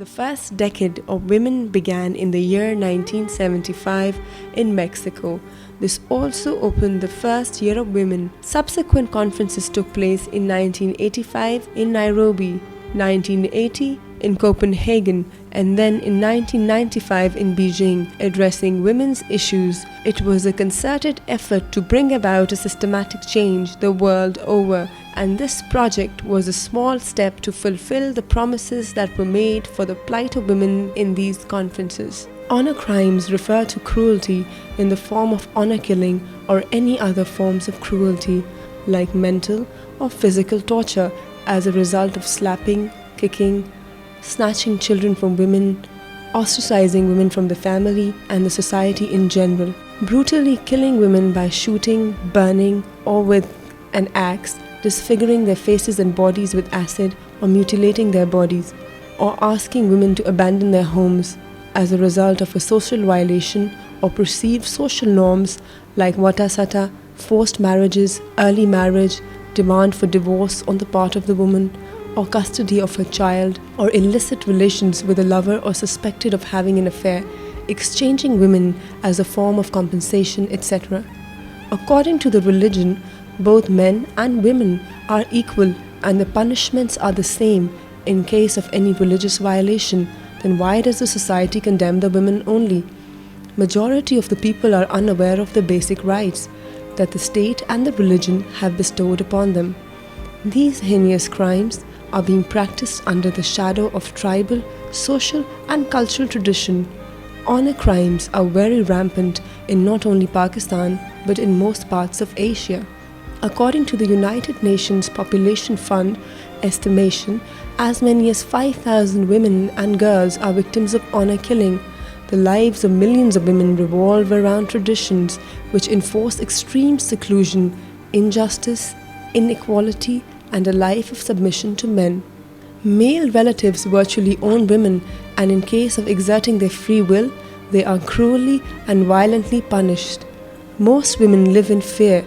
The first decade of women began in the year 1975 in Mexico. This also opened the first Year of Women. Subsequent conferences took place in 1985 in Nairobi, 1980 in Copenhagen, and then in 1995 in Beijing, addressing women's issues. It was a concerted effort to bring about a systematic change the world over, and this project was a small step to fulfill the promises that were made for the plight of women in these conferences. Honor crimes refer to cruelty in the form of honor killing or any other forms of cruelty, like mental or physical torture as a result of slapping, kicking, snatching children from women, ostracizing women from the family and the society in general, brutally killing women by shooting, burning, or with an axe, disfiguring their faces and bodies with acid or mutilating their bodies, or asking women to abandon their homes as a result of a social violation or perceived social norms like watasata, forced marriages, early marriage, demand for divorce on the part of the woman, or custody of her child, or illicit relations with a lover or suspected of having an affair, exchanging women as a form of compensation, etc. According to the religion, both men and women are equal and the punishments are the same in case of any religious violation. Then why does the society condemn the women only? Majority of the people are unaware of the basic rights that the state and the religion have bestowed upon them. These heinous crimes are being practiced under the shadow of tribal, social and cultural tradition. Honor crimes are very rampant in not only Pakistan but in most parts of Asia. According to the United Nations Population Fund estimation, as many as 5,000 women and girls are victims of honor killing. The lives of millions of women revolve around traditions which enforce extreme seclusion, injustice, inequality, and a life of submission to men. Male relatives virtually own women, and in case of exerting their free will, they are cruelly and violently punished. Most women live in fear.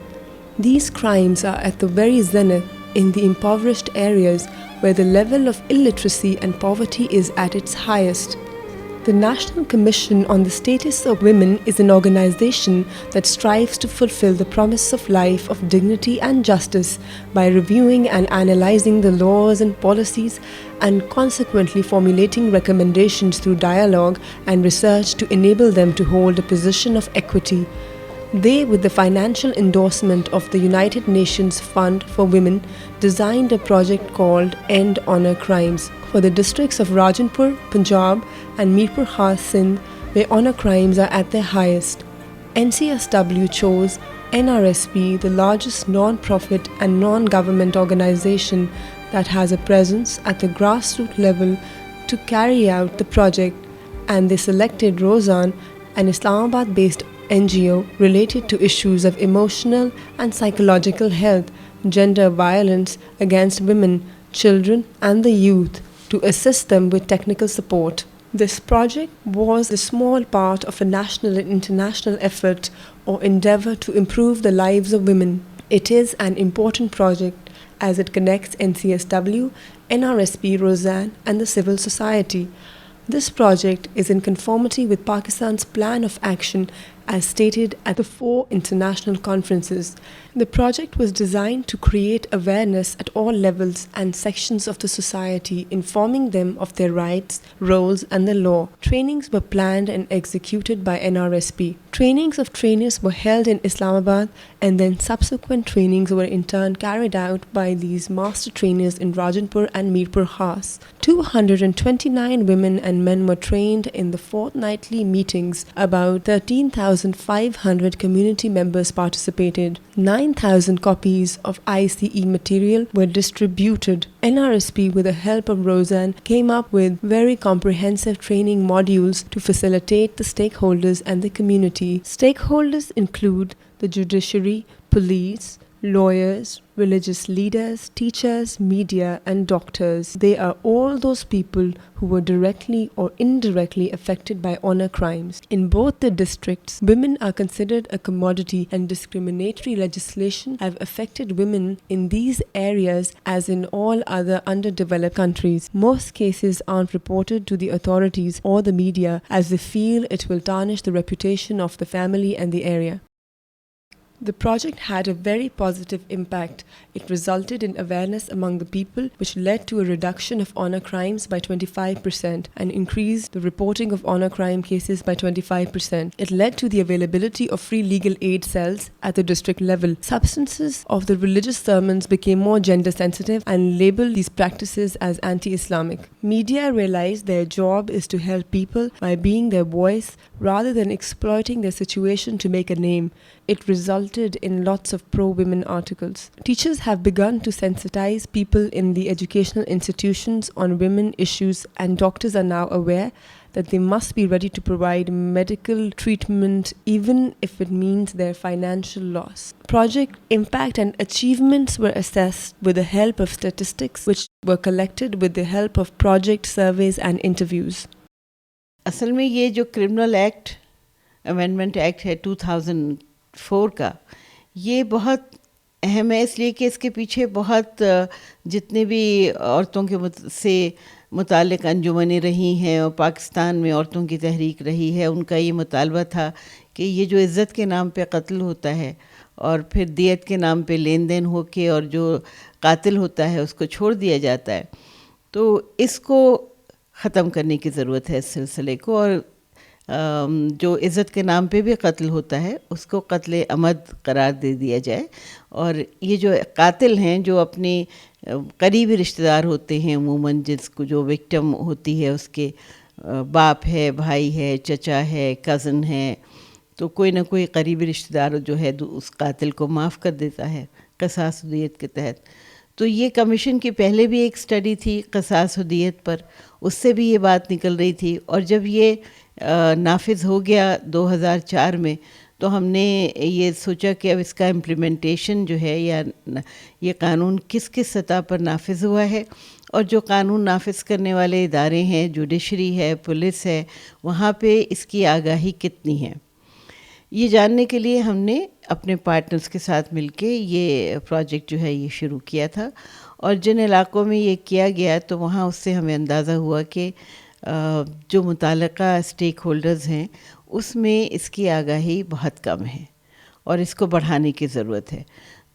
These crimes are at the very zenith in the impoverished areas where the level of illiteracy and poverty is at its highest. The National Commission on the Status of Women is an organization that strives to fulfill the promise of life of dignity and justice by reviewing and analyzing the laws and policies and consequently formulating recommendations through dialogue and research to enable them to hold a position of equity. They, with the financial endorsement of the United Nations Fund for Women, designed a project called End Honor Crimes for the districts of Rajanpur, Punjab and Mirpur Khas, Sindh, where honor crimes are at their highest. NCSW chose NRSP, the largest non-profit and non-government organization that has a presence at the grassroots level, to carry out the project, and they selected Rozan, an Islamabad-based NGO related to issues of emotional and psychological health, gender violence against women, children and the youth, to assist them with technical support. This project was a small part of a national and international effort or endeavor to improve the lives of women. It is an important project as it connects NCSW, NRSP, Rozan and the civil society. This project is in conformity with Pakistan's plan of action as stated at the 4 international conferences. The project was designed to create awareness at all levels and sections of the society, informing them of their rights, roles and the law. Trainings were planned and executed by NRSP. Trainings of trainers were held in Islamabad, and then subsequent trainings were in turn carried out by these master trainers in Rajanpur and Mirpur Khas. 229 women and men were trained in the fortnightly meetings. About 13,500 community members participated. 9,000 copies of ICE material were distributed. NRSP, with the help of Rozan, came up with very comprehensive training modules to facilitate the stakeholders and the community. Stakeholders include the judiciary, police, Lawyers, religious leaders, teachers, media, and doctors. They are all those people who were directly or indirectly affected by honor crimes. In both the districts, women are considered a commodity, and discriminatory legislation have affected women in these areas as in all other underdeveloped countries. Most cases aren't reported to the authorities or the media as they feel it will tarnish the reputation of the family and the area. The project had a very positive impact. It resulted in awareness among the people, which led to a reduction of honor crimes by 25% and increased the reporting of honor crime cases by 25%. It led to the availability of free legal aid cells at the district level. Substances of the religious sermons became more gender sensitive and labeled these practices as anti-Islamic. Media realized their job is to help people by being their voice rather than exploiting their situation to make a name. It resulted in lots of pro-women articles. Teachers have begun to sensitize people in the educational institutions on women issues, and doctors are now aware that they must be ready to provide medical treatment even if it means their financial loss. Project impact and achievements were assessed with the help of statistics, which were collected with the help of project surveys and interviews. اصل میں یہ جو criminal act amendment act ہے 2004 کا، یہ بہت اہم ہے اس لیے کہ اس کے پیچھے بہت جتنے بھی عورتوں کے سے متعلق انجمنیں رہی ہیں اور پاکستان میں عورتوں کی تحریک رہی ہے، ان کا یہ مطالبہ تھا کہ یہ جو عزت کے نام پہ قتل ہوتا ہے اور پھر دیت کے نام پہ لین دین ہو کے اور جو قاتل ہوتا ہے اس کو چھوڑ دیا جاتا ہے، تو اس کو ختم کرنے کی ضرورت ہے اس سلسلے کو، اور جو عزت کے نام پہ بھی قتل ہوتا ہے اس کو قتل عمد قرار دے دیا جائے، اور یہ جو قاتل ہیں جو اپنے قریبی رشتہ دار ہوتے ہیں عموماً، جس کو جو وکٹم ہوتی ہے اس کے باپ ہے، بھائی ہے، چچا ہے، کزن ہے، تو کوئی نہ کوئی قریبی رشتہ دار جو ہے اس قاتل کو معاف کر دیتا ہے قصاص و دیت کے تحت. تو یہ کمیشن کی پہلے بھی ایک سٹڈی تھی قصاص و دیت پر، اس سے بھی یہ بات نکل رہی تھی، اور جب یہ نافذ ہو گیا 2004 میں تو ہم نے یہ سوچا کہ اب اس کا امپلیمنٹیشن جو ہے یا یہ قانون کس کس سطح پر نافذ ہوا ہے، اور جو قانون نافذ کرنے والے ادارے ہیں، جوڈیشری ہے، پولیس ہے، وہاں پہ اس کی آگاہی کتنی ہے. یہ جاننے کے لیے ہم نے اپنے پارٹنرز کے ساتھ مل کے یہ پروجیکٹ جو ہے یہ شروع کیا تھا، اور جن علاقوں میں یہ کیا گیا تو وہاں اس سے ہمیں اندازہ ہوا کہ جو متعلقہ اسٹیک ہولڈرز ہیں اس میں اس کی آگاہی بہت کم ہے اور اس کو بڑھانے کی ضرورت ہے.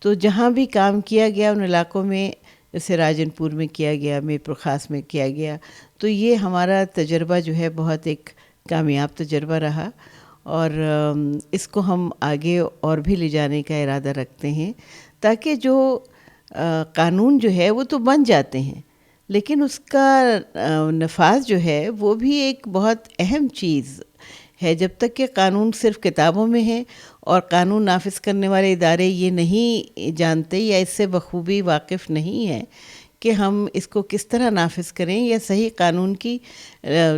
تو جہاں بھی کام کیا گیا ان علاقوں میں، جیسے راجن پور میں کیا گیا، میر پور خاص میں کیا گیا، تو یہ ہمارا تجربہ جو ہے بہت ایک کامیاب تجربہ رہا، اور اس کو ہم آگے اور بھی لے جانے کا ارادہ رکھتے ہیں، تاکہ جو قانون جو ہے وہ تو بن جاتے ہیں لیکن اس کا نفاذ جو ہے وہ بھی ایک بہت اہم چیز ہے. جب تک کہ قانون صرف کتابوں میں ہے اور قانون نافذ کرنے والے ادارے یہ نہیں جانتے یا اس سے بخوبی واقف نہیں ہیں کہ ہم اس کو کس طرح نافذ کریں یا صحیح قانون کی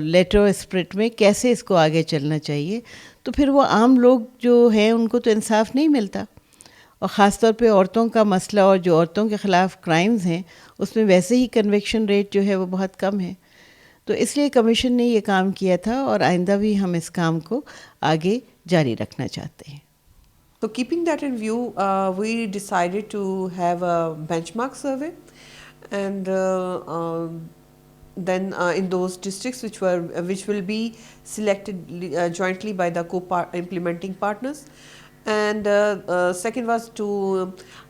لیٹر و اسپرٹ میں کیسے اس کو آگے چلنا چاہیے، تو پھر وہ عام لوگ جو ہیں ان کو تو انصاف نہیں ملتا. اور خاص طور پہ عورتوں کا مسئلہ اور جو عورتوں کے خلاف کرائمز ہیں اس میں ویسے ہی کنوکشن ریٹ جو ہے وہ بہت کم ہے. تو اس لیے کمیشن نے یہ کام کیا تھا، اور آئندہ بھی ہم اس کام کو آگے جاری رکھنا چاہتے ہیں. So keeping that in view, we decided to have a benchmark survey, and then in those districts which will be selected jointly by the implementing partners. And second was to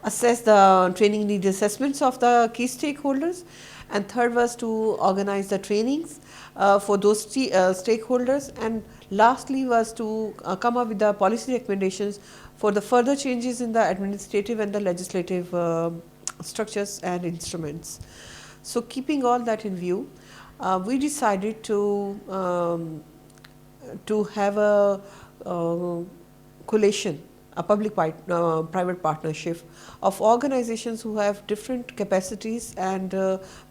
assess the training need assessments of the key stakeholders, and third was to organize the trainings for those stakeholders, and lastly was to come up with the policy recommendations for the further changes in the administrative and the legislative structures and instruments. So keeping all that in view, we decided to have a coalition, a public-private partnership of organizations who have different capacities and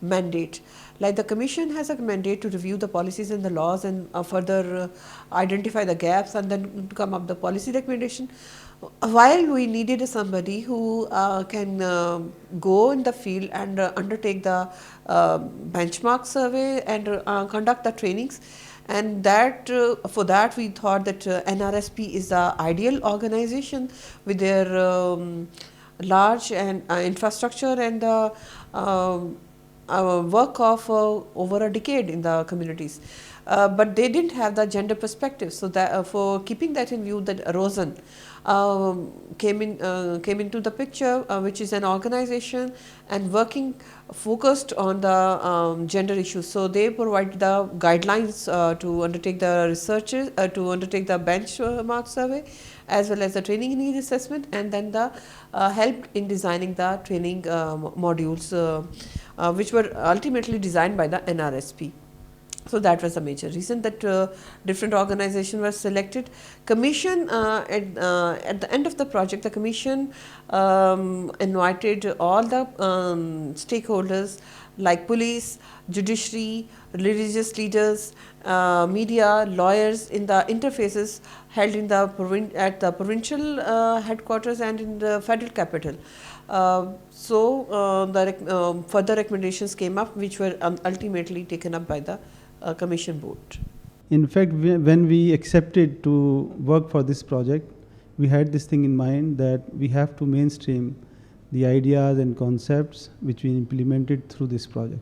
mandate. Like the Commission has a mandate to review the policies and the laws and further identify the gaps and then come up the policy recommendation. while we needed somebody who can go in the field and undertake the benchmark survey and conduct the trainings, and that for that we thought that NRSP is the ideal organization with their large and infrastructure and the work of over a decade in the communities. But they didn't have the gender perspective, so that for keeping that in view, that Rosen came into the picture, which is an organization and working focused on the gender issues. So they provide the guidelines to undertake the researches, to undertake the benchmark survey, as well as the training need assessment, and then the help in designing the training modules, which were ultimately designed by the NRSP. So that was a major reason that different organizations were selected. Commission at the end of the project, the commission invited all the stakeholders like police, judiciary, religious leaders, media, lawyers in the interfaces held in the at the provincial headquarters and in the federal capital. The further recommendations came up, which were ultimately taken up by the commission board. In fact, when we accepted to work for this project, we had this thing in mind that we have to mainstream the ideas and concepts which we implemented through this project.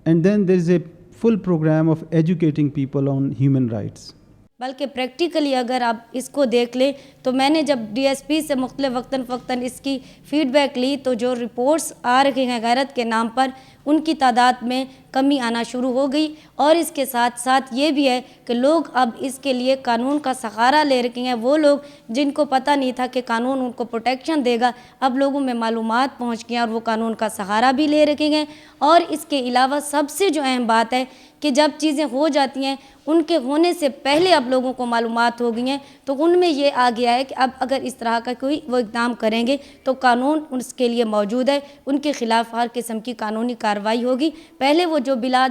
And then there is a full program of educating people on human rights. बल्कि practically अगर आप इसको देख लें तो मैंने जब DSP से मुख्तलिफ वक्तन फ़क्तन इसकी फ़ीडबैक ली तो जो रिपोर्ट्स आ रही हैं गैरत के नाम पर उनकी तादाद में कमी आना शुरू हो गई। और इसके साथ साथ ये भी है कि लोग अब इसके लिए कानून का सहारा ले रखे हैं। वो लोग जिनको पता नहीं था कि कानून उनको प्रोटेक्शन देगा, अब लोगों में मालूमात पहुंच गई और वो कानून का सहारा भी ले रखे हैं। और इसके अलावा सबसे जो अहम बात है कि जब चीज़ें हो जाती हैं उनके होने से पहले अब लोगों को मालूमात हो गई हैं, तो उनमें ये आ गया है कि अब अगर इस तरह का कोई वो इक़दाम करेंगे तो कानून उसके लिए मौजूद है, उनके ख़िलाफ़ हर किस्म की कानूनी कार्रवाई होगी। पहले वो जो बिला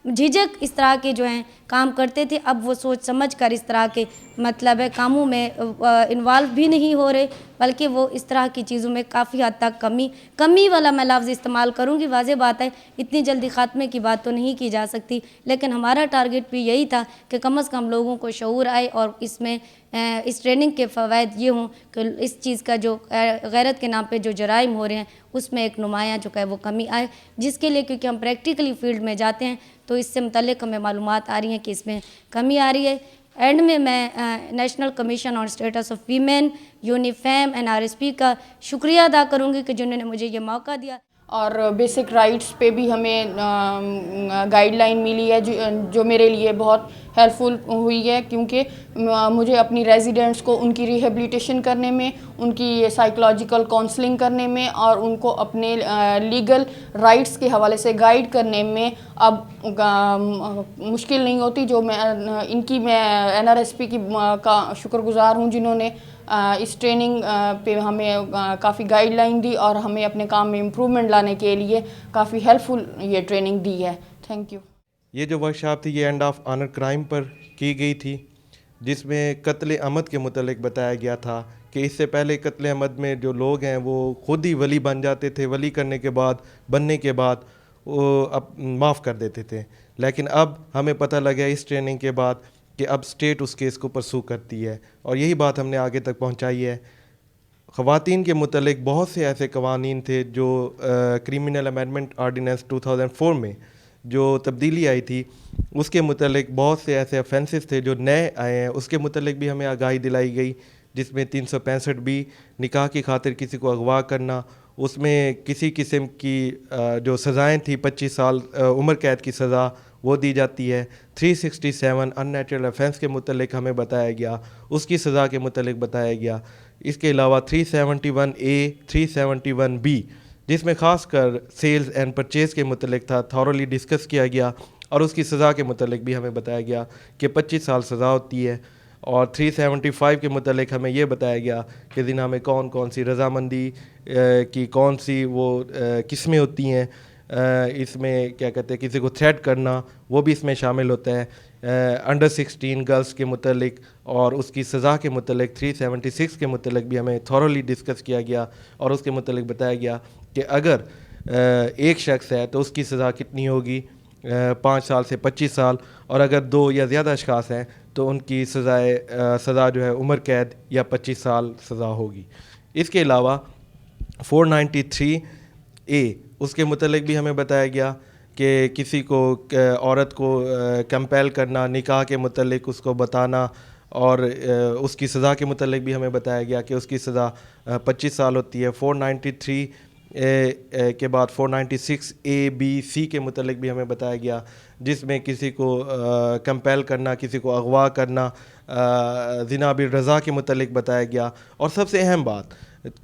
झिझक इस तरह के जो हैं काम करते थे, अब वो सोच समझ कर इस तरह के मतलब है कामों में इन्वॉल्व भी नहीं हो रहे, बल्कि वो इस तरह की चीज़ों में काफ़ी हद तक कमी वाला मैं लफ्ज़ इस्तेमाल करूँगी। वाज़ेह बात है इतनी जल्दी ख़ात्मे की बात तो नहीं की जा सकती, लेकिन हमारा टारगेट भी यही था कि कम से कम लोगों को शऊर आए और इसमें इस ट्रेनिंग के फ़वाइद ये हों कि इस चीज़ का जो गैरत के नाम पे जो जराइम हो रहे हैं उसमें एक नुमायाँ जो है वो कमी आए, जिसके लिए क्योंकि हम प्रैक्टिकली फील्ड में जाते हैं तो इससे मुतल्लिक़ हमें मालूमात आ रही हैं कि इसमें कमी आ रही है। एंड में मैं National Commission on Status of Women, UNIFEM, NRSP का शुक्रिया अदा करूँगी कि जिन्होंने मुझे ये मौका दिया। और बेसिक राइट्स पे भी हमें गाइडलाइन मिली है जो मेरे लिए बहुत हेल्पफुल हुई है, क्योंकि मुझे अपनी रेजिडेंट्स को उनकी रिहेबिलिटेशन करने में, उनकी साइकोलॉजिकल काउंसलिंग करने में और उनको अपने लीगल राइट्स के हवाले से गाइड करने में अब मुश्किल नहीं होती। जो मैं NRSP की का शुक्रगुज़ार हूँ जिन्होंने इस ट्रेनिंग पे हमें काफ़ी गाइडलाइन दी और हमें अपने काम में इम्प्रूवमेंट लाने के लिए काफ़ी हेल्पफुल ये ट्रेनिंग दी है। Thank you. ये जो वर्कशॉप थी ये एंड ऑफ ऑनर क्राइम पर की गई थी, जिसमें कत्ल अमद के मुतल्लिक़ बताया गया था कि इससे पहले कत्ल अमद में जो लोग हैं वो खुद ही वली बन जाते थे, वली बनने के बाद वो अब माफ़ कर देते थे। लेकिन अब हमें पता लगा इस ट्रेनिंग के बाद कि अब स्टेट उस केस को परसू करती है, और यही बात हमने आगे तक पहुंचाई है। ख़वातीन के मुतल्लिक़ बहुत से ऐसे क़वानीन थे जो क्रिमिनल अमेंडमेंट ऑर्डिनेंस 2004 में जो तब्दीली आई थी उसके मुतल्लिक़ बहुत से ऐसे ऑफेंसेस थे जो नए आए हैं, उसके मुतल्लिक़ भी हमें आगाही दिलाई गई, जिसमें 365 भी निकाह की खातिर किसी को अगवा करना, उसमें किसी किस्म की जो सज़ाएँ थी 25 साल उम्र कैद की सज़ा वो दी जाती है। 367 अननेचुरल ऑफेंस के मुतल्लिक़ हमें बताया गया, उसकी सज़ा के मुतल्लिक़ बताया गया। इसके अलावा 371A, 371B जिसमें ख़ास कर सेल्स एंड परचेज़ के मुतल्लिक़ था, थॉरली डिस्कस किया गया और उसकी सज़ा के मुतल्लिक़ भी हमें बताया गया कि 25 साल सज़ा होती है। और 375 के मुतल्लिक़ हमें ये बताया गया कि ज़िना में कौन कौन सी रज़ामंदी की कौन सी वो किस्में होती हैं, इसमें क्या कहते हैं किसी को थ्रेट करना वो भी इसमें शामिल होता है। انڈر 16 گرلس کے متعلق اور اس کی سزا کے متعلق 376 کے متعلق بھی ہمیں تھورولی ڈسکس کیا گیا اور اس کے متعلق بتایا گیا کہ اگر ایک شخص ہے تو اس کی سزا کتنی ہوگی 5 سال سے 25 سال، اور اگر 2 یا زیادہ اشخاص ہیں تو ان کی سزا جو ہے عمر قید یا 25 سال سزا ہوگی۔ اس کے علاوہ 493A اس کے متعلق بھی ہمیں بتایا گیا کہ کسی کو عورت کو کمپیل کرنا، نکاح کے متعلق اس کو بتانا، اور اس کی سزا کے متعلق بھی ہمیں بتایا گیا کہ اس کی سزا 25 سال ہوتی ہے۔ 493 کے بعد 496A B C کے متعلق بھی ہمیں بتایا گیا، جس میں کسی کو کمپیل کرنا، کسی کو اغوا کرنا، زنا بالرضا کے متعلق بتایا گیا، اور سب سے اہم بات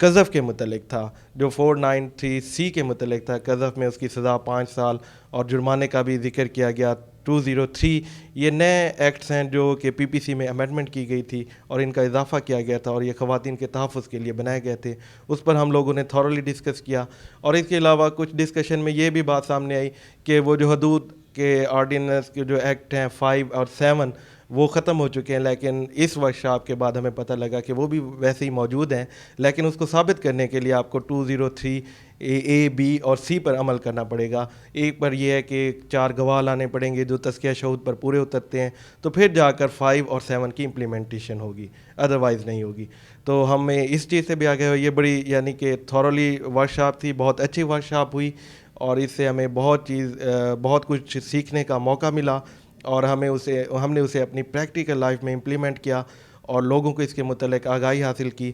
قذف کے متعلق تھا جو 493C کے متعلق تھا۔ قذف میں اس کی سزا 5 سال اور جرمانے کا بھی ذکر کیا گیا۔ 203 یہ نئے ایکٹس ہیں جو کہ PPC میں امینڈمنٹ کی گئی تھی اور ان کا اضافہ کیا گیا تھا، اور یہ خواتین کے تحفظ کے لیے بنائے گئے تھے۔ اس پر ہم لوگوں نے تھورولی ڈسکس کیا، اور اس کے علاوہ کچھ ڈسکشن میں یہ بھی بات سامنے آئی کہ وہ جو حدود کے آرڈیننس کے جو ایکٹ ہیں 5 اور 7 وہ ختم ہو چکے ہیں، لیکن اس ورکشاپ کے بعد ہمیں پتہ لگا کہ وہ بھی ویسے ہی موجود ہیں، لیکن اس کو ثابت کرنے کے لیے آپ کو 203A B اور C پر عمل کرنا پڑے گا۔ ایک پر یہ ہے کہ 4 گواہ لانے پڑیں گے جو تزکیہ شہود پر پورے اترتے ہیں، تو پھر جا کر 5 اور 7 کی امپلیمنٹیشن ہوگی، ادروائز نہیں ہوگی۔ تو ہمیں اس چیز سے بھی آگے ہو، یہ بڑی یعنی کہ تھورولی ورکشاپ تھی، بہت اچھی ورکشاپ ہوئی، اور اس سے ہمیں بہت کچھ سیکھنے کا موقع ملا، اور ہم نے اسے اپنی پریکٹیکل لائف میں امپلیمنٹ کیا اور لوگوں کو اس کے متعلق آگاہی حاصل کی۔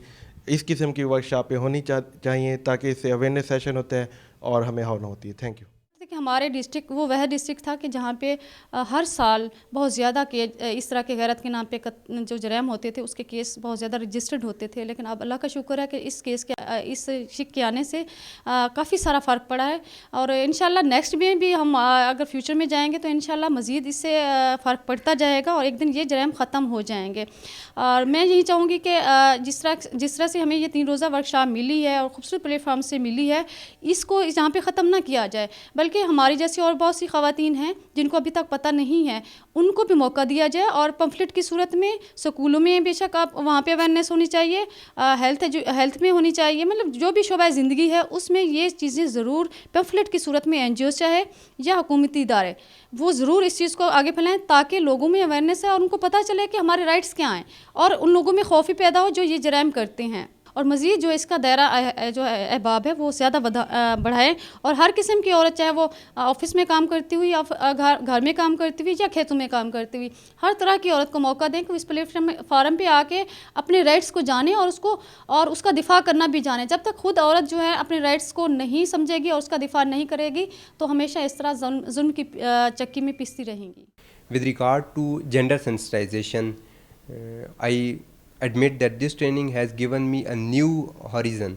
اس قسم کی ورکشاپیں ہونی چاہیے تاکہ اس سے اویئرنیس سیشن ہوتا ہے اور ہمیں ہارن ہوتی ہے۔ Thank you. کہ ہمارے ڈسٹرکٹ وہ ڈسٹرکٹ تھا کہ جہاں پہ ہر سال بہت زیادہ اس طرح کے غیرت کے نام پہ جو جرائم ہوتے تھے اس کے کیس بہت زیادہ رجسٹرڈ ہوتے تھے، لیکن اب اللہ کا شکر ہے کہ اس شک کے آنے سے کافی سارا فرق پڑا ہے، اور انشاءاللہ نیکسٹ میں بھی ہم اگر فیوچر میں جائیں گے تو انشاءاللہ مزید اس سے فرق پڑتا جائے گا اور ایک دن یہ جرائم ختم ہو جائیں گے۔ اور میں یہی چاہوں گی کہ جس طرح سے ہمیں یہ 3 روزہ ورکشاپ ملی ہے اور خوبصورت پلیٹ فارم سے ملی ہے، اس کو یہاں پہ ختم نہ کیا جائے، بلکہ ہماری جیسی اور بہت سی خواتین ہیں جن کو ابھی تک پتہ نہیں ہے، ان کو بھی موقع دیا جائے، اور پمفلٹ کی صورت میں سکولوں میں بے شک آپ وہاں پہ اویئرنیس ہونی چاہیے، ہیلتھ میں ہونی چاہیے، مطلب جو بھی شعبہ زندگی ہے اس میں یہ چیزیں ضرور پمفلٹ کی صورت میں NGOs چاہے یا حکومتی ادارے وہ ضرور اس چیز کو آگے پھیلائیں تاکہ لوگوں میں اویئرنیس ہے اور ان کو پتہ چلے کہ ہمارے رائٹس کیا ہیں، اور ان لوگوں میں خوف پیدا ہو جو یہ جرائم کرتے ہیں، اور مزید جو اس کا دائرہ جو احباب ہے وہ زیادہ بڑھائیں، اور ہر قسم کی عورت چاہے وہ آفس میں کام کرتی ہوئی یا گھر میں کام کرتی ہوئی یا کھیتوں میں کام کرتی ہوئی، ہر طرح کی عورت کو موقع دیں کہ وہ اس پلیٹ فارم پہ آ کے اپنے رائٹس کو جانے اور اس کا دفاع کرنا بھی جانے۔ جب تک خود عورت جو ہے اپنے رائٹس کو نہیں سمجھے گی اور اس کا دفاع نہیں کرے گی تو ہمیشہ اس طرح ظلم کی چکی میں پستی رہیں گی۔ With regard to gender sensitization, I admit that this training has given me a new horizon.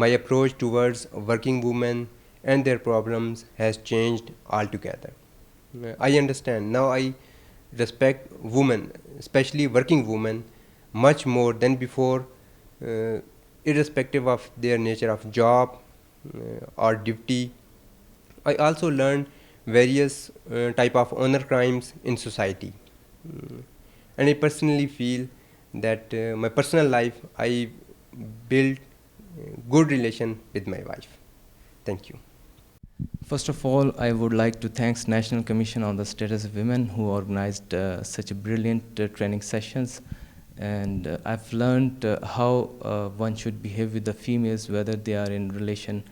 My approach towards working women and their problems has changed altogether. I understand now. I respect women, especially working women, much more than before, irrespective of their nature of job or duty. I also learned various type of honor crimes in society, and I personally feel that my personal life I built good relation with my wife. Thank you. First of all, I would like to thank National Commission on the Status of Women who organized such a brilliant training sessions, and I've learned how one should behave with the females, whether they are in relation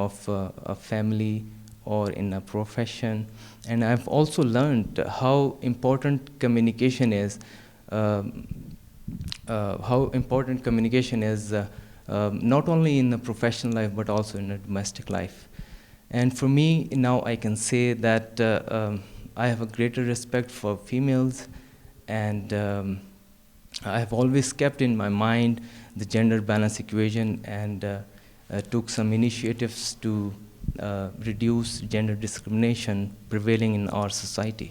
of a family or in a profession, and I've also learned how important communication is. Not only in the professional life but also in the domestic life. And for me now I can say that I have a greater respect for females, and I have always kept in my mind the gender balance equation, and took some initiatives to reduce gender discrimination prevailing in our society.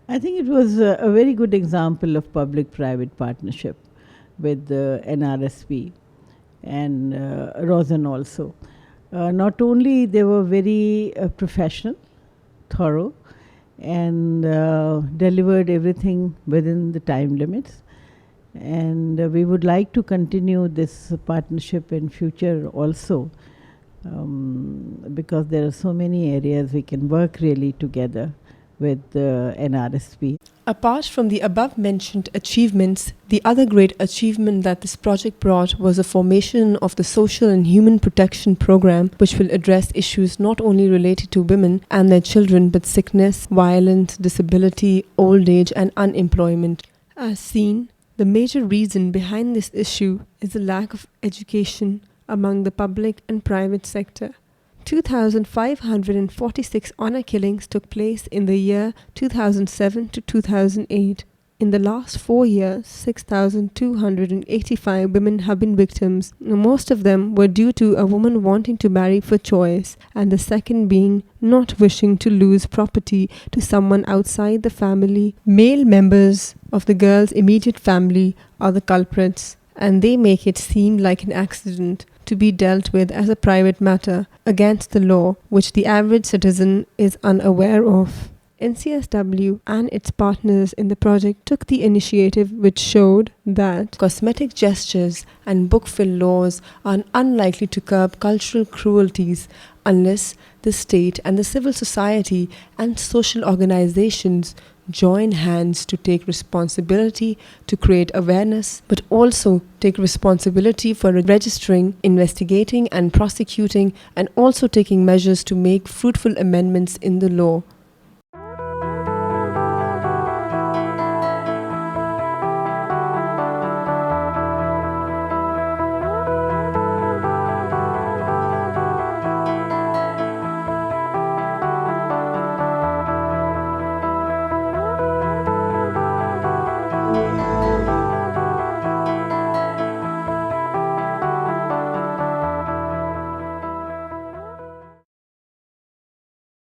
I think it was a very good example of public-private partnership with NRSP and Rosen also. Not only they were very professional, thorough, and delivered everything within the time limits. And we would like to continue this partnership in future also, because there are so many areas we can work really together with NRSP. Apart from the above-mentioned achievements, the other great achievement that this project brought was the formation of the Social and Human Protection Program, which will address issues not only related to women and their children, but sickness, violence, disability, old age, and unemployment. As seen, the major reason behind this issue is the lack of education among the public and private sector. 2,546 honor killings took place in the year 2007 to 2008. In the last 4 years, 6,285 women have been victims. Most of them were due to a woman wanting to marry for choice, and the second being not wishing to lose property to someone outside the family. Male members of the girl's immediate family are the culprits, and they make it seem like an accident to be dealt with as a private matter against the law, which the average citizen is unaware of. NCSW and its partners in the project took the initiative, which showed that cosmetic gestures and book-fill laws are unlikely to curb cultural cruelties unless the state and the civil society and social organizations join hands to take responsibility to create awareness, but also take responsibility for registering, investigating and prosecuting, and also taking measures to make fruitful amendments in the law.